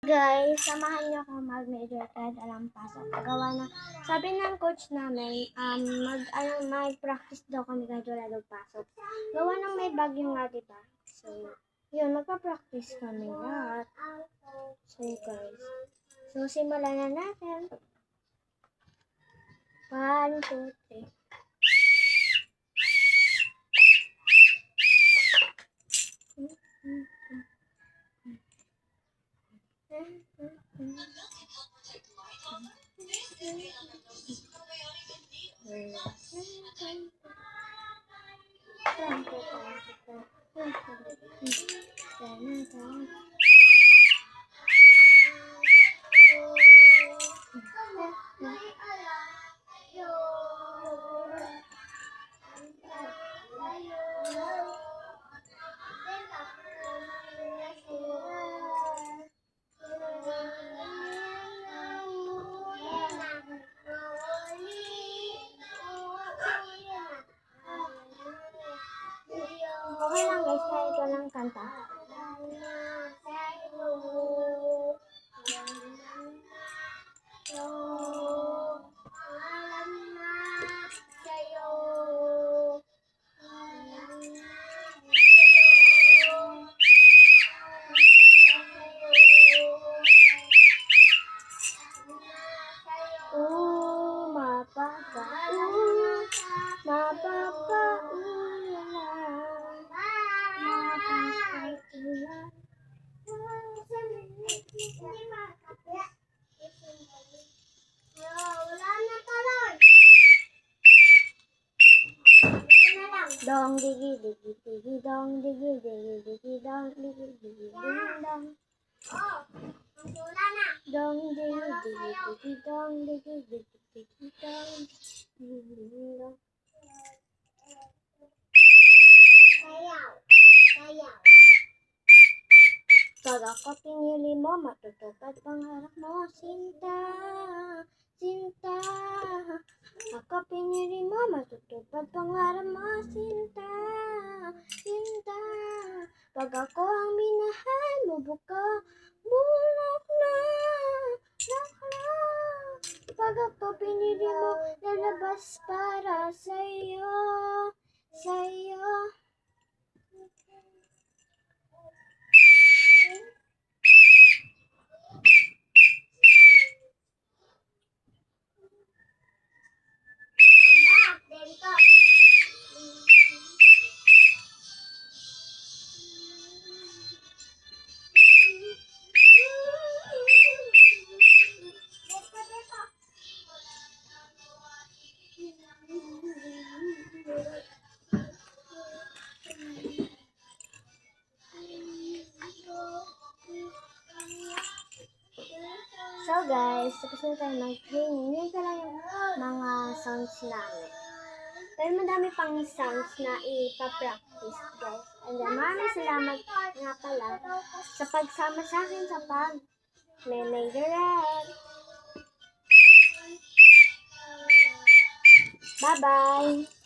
Guys, samahan niyo ako mag-major kahit alam pasok. Gawa na, sabi ng coach namin, mag-practice daw kami kahit wala daw pasok. Gawa ng may bagyo nga, diba? So, yun, magpa-practice kami lahat. So, guys. So, simulan na natin. 1, 2, 3. Okay lang guys, kahit walang kanta. Dong digi digi digi dong digi digi digi dong digi digi ding dong. Dong digi digi digi dong digi digi digi dong digi ding dong. Pag ako pinili mo, matutupad pangarap mo, Sinta, Sinta. Ako pinili mo, matutupad pangarap mo, Sinta, Sinta. Pag ako ang minahal mo, buka, bulok na, lakla. Pag ako pinili mo, lalabas para sa'yo, sa'yo. So guys, tapos na tayo mag-training. Yun pala yung mga sounds namin. Pero madami pang sounds na ipa-practice guys. And then maraming salamat nga pala sa pagsama sa akin sa pag-majoran. Bye-bye!